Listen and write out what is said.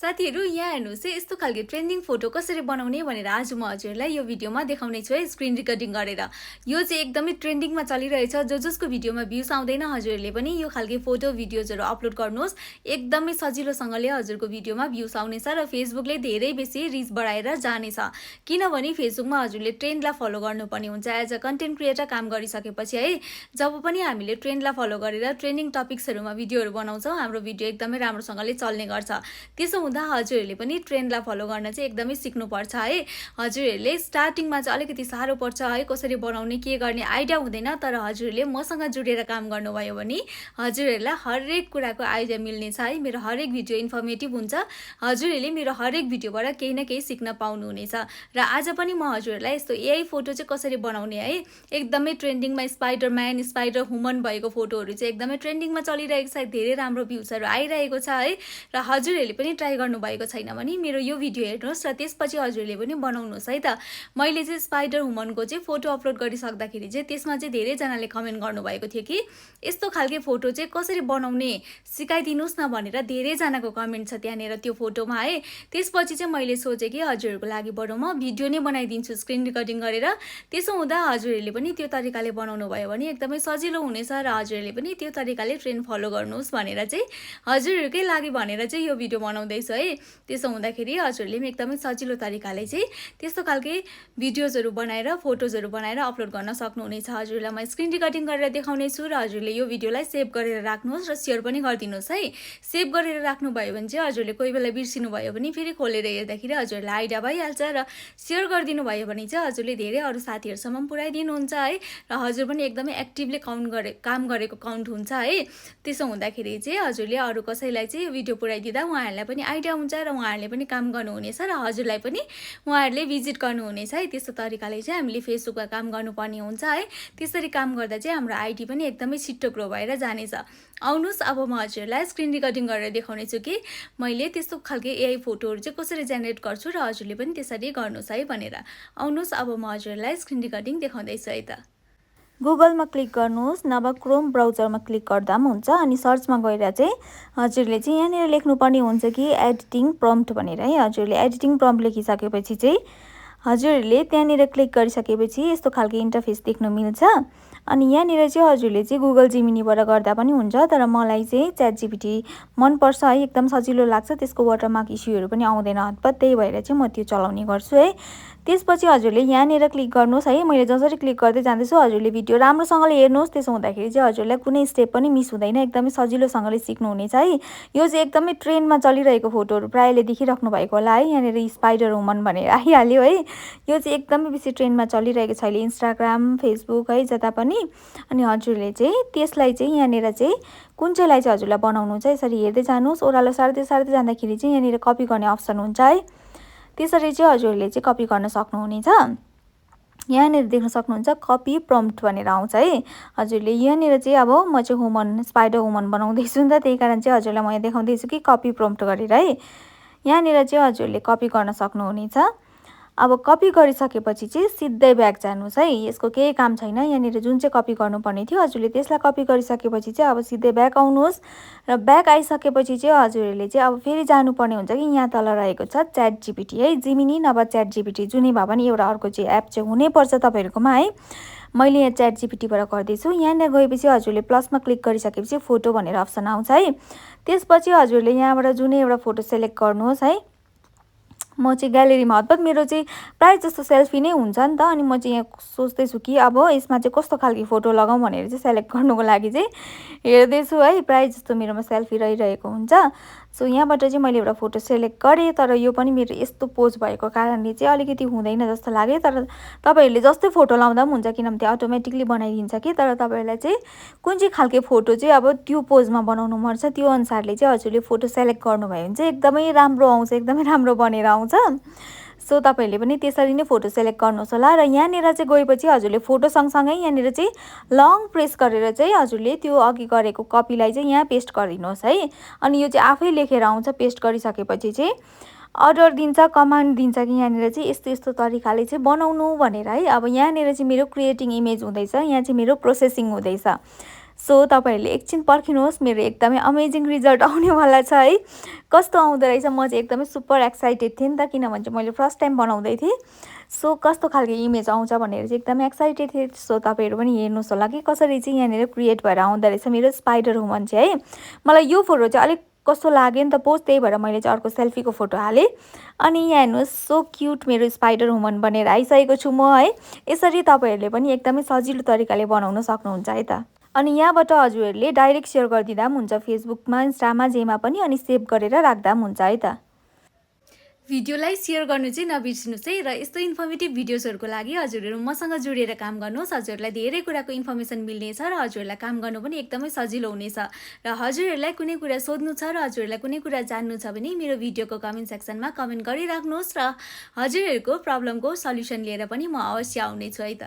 साथीहरु यहाँ हेर्नुस् है यस्तो खालके ट्रेन्डिङ फोटो कसरी बनाउने भनेर आज म हजुरलाई यो भिडियोमा देखाउने छु है स्क्रिन रिकर्डिङ गरेर। यो चाहिँ एकदमै ट्रेन्डिङमा चलिरहेछ। जसको भिडियोमा भ्युज आउँदैन हजुरहरूले पनि यो खालके फोटो भिडियोजहरु अपलोड गर्नुहोस्। एकदमै सजिलोसँगले हजुरको भिडियोमा भ्युज आउनेछ र फेसबुकले धेरै बेसी रिच बढाएर जानेछ। किनभने फेसबुकमा हजुरले ट्रेन्डलाई फलो गर्नुपर्ने हुन्छ। एज अ कन्टेन्ट क्रिएटर काम गरिसकेपछि है जब पनि हामीले ट्रेन्डलाई फलो गरेर ट्रेन्डिङ टपिक्सहरुमा भिडियोहरु बनाउँछौं हाम्रो भिडियो एकदमै राम्रोसँगले चल्ने गर्छ। त्यसो हुँदा हजुरहरूले पनि ट्रेन्डलाई फलो गर्न चाहिँ एकदमै सिक्नुपर्छ है। हजुरहरूले स्टार्टिङमा चाहिँ अलिकति साह्रो पर्छ है कसरी बनाउने के गर्ने आइडिया हुँदैन। तर हजुरहरूले मसँग जुडेर काम गर्नुभयो भने हजुरहरूलाई हरेक कुराको आइडिया मिल्नेछ है। मेरो हरेक भिडियो इन्फर्मेटिभ हुन्छ। हजुरहरूले मेरो हरेक भिडियोबाट केही न केही सिक्न पाउनुहुनेछ। र आज पनि म हजुरहरूलाई यस्तो एआई फोटो चाहिँ कसरी बनाउने है एकदमै ट्रेन्डिङमा स्पाइडरम्यान स्पाइडर वुमन भएको फोटोहरु चाहिँ एकदमै ट्रेन्डिङमा चलिरहेको छ। धेरै राम्रो भ्युजहरु आइरहेको छ है। र हजुरहरूले पनि ट्राई गर्नु भएको छैन भने मेरो यो भिडियो हेर्नुहोस् र त्यसपछि हजुरहरूले पनि बनाउनुहोस् है त। मैले चाहिँ स्पाइडर वुमनको चाहिँ फोटो अपलोड गरिसक्दाखेरि चाहिँ त्यसमा चाहिँ धेरै जनाले कमेन्ट गर्नुभएको थियो कि यस्तो खालके फोटो चाहिँ कसरी बनाउने सिकाइदिनुस् न भनेर धेरै जनाको कमेन्ट छ त्यहाँनेर त्यो फोटोमा है। त्यसपछि चाहिँ मैले सोचे कि हजुरहरूको लागि बरु म भिडियो नै बनाइदिन्छु स्क्रिन रिकर्डिङ गरेर। त्यसो हुँदा हजुरहरूले पनि त्यो तरिकाले बनाउनु भयो भने एकदमै सजिलो हुनेछ र हजुरहरूले पनि त्यो तरिकाले ट्रेन्ड फलो गर्नुहोस् भनेर चाहिँ हजुरहरूकै लागि भनेर चाहिँ यो भिडियो बनाउँदैछु है। त्यसो हुँदाखेरि हजुरहरूले पनि एकदमै सजिलो तरिकाले चाहिँ त्यस्तो खालके भिडियोजहरु बनाएर फोटोजहरु बनाएर अपलोड गर्न सक्नुहुनेछ। हजुरलाई म स्क्रिन रिकर्डिङ गरेर देखाउने छु र हजुरले यो भिडियोलाई सेभ गरेर राख्नुहोस् र शेयर पनि गरिदिनुहोस् है। सेभ गरेर राख्नु भयो भने चाहिँ हजुरले कोही बेला बिर्सिनु भयो भने फेरि खोलेर हेर्दाखेरि हजुरलाई आइडिया भइहाल्छ र शेयर गरिदिनु भयो भने चाहिँ हजुरले धेरै अरु साथीहरुसम्म पुर्याइदिनुहुन्छ है। र हजुर पनि एकदमै एक्टिभली काम गरेको काउन्ट हुन्छ है। त्यसो हुँदाखेरि चाहिँ हजुरले अरु कसैलाई चाहिँ यो भिडियो पुर्याइदिदा उहाँहरुलाई पनि आइडिया हुन्छ र उहाँहरुले पनि काम गर्नुहुनेछ र हजुरलाई पनि उहाँहरुले भिजिट गर्नुहुनेछ है। त्यस्तो तरिकाले चाहिँ हामीले फेसबुकमा काम गर्नुपर्ने हुन्छ है। त्यसरी काम गर्दा चाहिँ हाम्रो आइडी पनि एकदमै छिट्टो ग्रो भएर जानेछ। आउनुस् अब म हजुरलाई स्क्रिन रिकर्डिङ गरेर देखाउने छु कि मैले त्यस्तो खालके एआई फोटोहरु चाहिँ कसरी जेनेरेट गर्छु र हजुरले पनि त्यसरी गर्नुस् है भनेर। आउनुस् अब म हजुरलाई स्क्रिन रिकर्डिङ देखाउँदै छु है त। गुगलमा क्लिक गर्नुहोस् नभए क्रोम ब्राउजरमा क्लिक गर्दा पनि हुन्छ। अनि सर्चमा गएर चाहिँ हजुरले चाहिँ यहाँनिर लेख्नुपर्ने हुन्छ कि एडिटिङ प्रम्प्ट भनेर है। हजुरले एडिटिङ प्रम्प्ट लेखिसकेपछि चाहिँ हजुरहरूले त्यहाँनिर क्लिक गरिसकेपछि यस्तो खालको इन्टरफेस देख्न मिल्छ। अनि यहाँनिर चाहिँ हजुरले चाहिँ गुगल जेमिनीबाट गर्दा पनि हुन्छ। तर मलाई चाहिँ च्याट जीपीटी मन पर्छ है। एकदम सजिलो लाग्छ। त्यसको वाटरमार्क इस्युहरु पनि आउँदैन हतपत। त्यही भएर चाहिँ म त्यो चलाउने गर्छु है। त्यसपछि हजुरले यहाँनिर क्लिक गर्नुहोस् है। मैले जसरी क्लिक गर्दै जाँदैछु हजुरले भिडियो राम्रोसँगले हेर्नुहोस्। त्यसो हुँदाखेरि चाहिँ हजुरलाई कुनै स्टेप पनि मिस हुँदैन। एकदमै सजिलोसँगले सिक्नुहुनेछ है। यो चाहिँ एकदमै ट्रेन्डमा चलिरहेको फोटोहरु प्रायले देखिराख्नु भएको होला है। यहाँनिर स्पाइडर वुमन भनेर आइहाल्यो है। यो चाहिँ एकदमै बेसी ट्रेन्डमा चलिरहेको छ अहिले इन्स्टाग्राम फेसबुक है जता पनि। अनि हजुरले चाहिँ त्यसलाई चाहिँ यहाँनिर चाहिँ कुन चाहिँलाई चाहिँ हजुरलाई बनाउनु हुन्छ यसरी हेर्दै जानुहोस्। ओह्रालो सार्दै जाँदाखेरि चाहिँ यहाँनिर कपी गर्ने अप्सन हुन्छ है। त्यसरी चाहिँ हजुरले चाहिँ कपी गर्न सक्नुहुनेछ। यहाँनिर देख्न सक्नुहुन्छ कपी प्रम्प्ट भनेर आउँछ है। हजुरले यहाँनिर चाहिँ अब म चाहिँ वुमन स्पाइडर वुमन बनाउँदैछु नि त त्यही कारण चाहिँ हजुरलाई म यहाँ देखाउँदैछु कि कपी प्रम्प्ट गरेर है। यहाँनिर चाहिँ हजुरले कपी गर्न सक्नुहुनेछ। अब कपी गरिसकेपछि चाहिँ सिधै ब्याक जानुस् है। यसको केही काम छैन। यहाँनिर जुन चाहिँ कपी गर्नुपर्ने थियो हजुरले त्यसलाई कपी गरिसकेपछि चाहिँ अब सिधै ब्याक आउनुहोस्। र ब्याक आइसकेपछि चाहिँ हजुरहरूले चाहिँ अब फेरि जानुपर्ने हुन्छ कि यहाँ तल रहेको छ च्याट जीपीटी है। जेमिनी नभए च्याट जीपीटी जुनै भए पनि एउटा अर्को चाहिँ एप चाहिँ हुनैपर्छ तपाईहरुकोमा है। मैले यहाँ च्याट जीपीटीबाट गर्दैछु। यहाँनिर गएपछि हजुरले प्लसमा क्लिक गरिसकेपछि फोटो भनेर अप्सन आउँछ है। त्यसपछि हजुरले यहाँबाट जुनै एउटा फोटो सेलेक्ट गर्नुहोस् है। म चाहिँ ग्यालेरीमा हतपत मेरो चाहिँ प्राय जस्तो सेल्फी नै हुन्छ नि त। अनि म चाहिँ यहाँ सोच्दैछु कि अब यसमा चाहिँ कस्तो खालको फोटो लगाउँ भनेर चाहिँ सेलेक्ट गर्नुको लागि चाहिँ हेर्दैछु है। प्राय जस्तो मेरोमा सेल्फी रहिरहेको हुन्छ। सो यहाँबाट चाहिँ मैले एउटा फोटो सेलेक्ट गरेँ। तर यो पनि मेरो यस्तो पोज भएको कारणले चाहिँ अलिकति हुँदैन जस्तो लाग्यो। तर तपाईहरुले जस्तै फोटो लाउँदा पनि हुन्छ किनभने त्यो अटोमेटिकली बनाइदिन्छ कि। तर तपाईहरुलाई चाहिँ कुन चाहिँ खालको फोटो चाहिँ अब त्यो पोजमा बनाउनु मन छ त्यो अनुसारले चाहिँ हजुरले फोटो सेलेक्ट गर्नुभयो भने चाहिँ एकदमै राम्रो आउँछ। एकदमै राम्रो बनेर आउँछ। सो तपाईहरुले पनि त्यसरी नै फोटो सेलेक्ट गर्नुहोस् होला। र यहाँनिर चाहिँ गएपछि हजुरले फोटो सँगसँगै यहाँनिर चाहिँ लङ प्रेस गरेर चाहिँ हजुरले त्यो अघि गरेको कपीलाई चाहिँ यहाँ पेस्ट गरिदिनुहोस् है। अनि यो चाहिँ आफै लेखेर आउँछ। पेस्ट गरिसकेपछि चाहिँ अर्डर दिन्छ कमान्ड दिन्छ कि यहाँनिर चाहिँ यस्तो यस्तो तरिकाले चाहिँ बनाउनु भनेर है। अब यहाँनिर चाहिँ मेरो क्रिएटिङ इमेज हुँदैछ। यहाँ चाहिँ मेरो प्रोसेसिङ हुँदैछ। सो तपाईँहरूले एकछिन पर्खिनुहोस्, मेरो एकदमै अमेजिङ रिजल्ट आउनेवाला छ है। कस्तो आउँदो रहेछ म चाहिँ एकदमै सुपर एक्साइटेड थिएँ नि त, किनभने चाहिँ मैले फर्स्ट टाइम बनाउँदै थिएँ। सो कस्तो खालको इमेज आउँछ भनेर चाहिँ एकदमै एक्साइटेड थिएँ। सो तपाईँहरू पनि हेर्नुहोस् होला कि कसरी चाहिँ यहाँनिर क्रिएट भएर आउँदो रहेछ मेरो स्पाइडर वुमन चाहिँ है। मलाई यो फोटो चाहिँ अलिक कस्तो लाग्यो नि त पोस्ट, त्यही भएर मैले चाहिँ अर्को सेल्फीको फोटो हालेँ। अनि यहाँ हेर्नुहोस्, सो क्युट मेरो स्पाइडर वुमन बनेर आइसकेको छु म है। यसरी तपाईँहरूले पनि एकदमै सजिलो तरिकाले बनाउन सक्नुहुन्छ है त। अनि यहाँबाट हजुरहरूले डाइरेक्ट सेयर गरिदिँदा पनि हुन्छ फेसबुकमा, इन्स्टामा, जेमा पनि, अनि सेभ गरेर राख्दा पनि हुन्छ है त। भिडियोलाई सेयर गर्नु चाहिँ नबिर्सिनुहोस् है। र यस्तो इन्फर्मेटिभ भिडियोजहरूको लागि हजुरहरू मसँग जोडिएर काम गर्नुहोस्। हजुरहरूलाई धेरै कुराको इन्फर्मेसन मिल्नेछ र हजुरहरूलाई काम गर्नु पनि एकदमै सजिलो हुनेछ। र हजुरहरूलाई कुनै कुरा सोध्नु छ र हजुरहरूलाई कुनै कुरा जान्नु छ भने मेरो भिडियोको कमेन्ट सेक्सनमा कमेन्ट गरिराख्नुहोस् र हजुरहरूको प्रब्लमको सल्युसन लिएर पनि म अवश्य आउनेछु है त।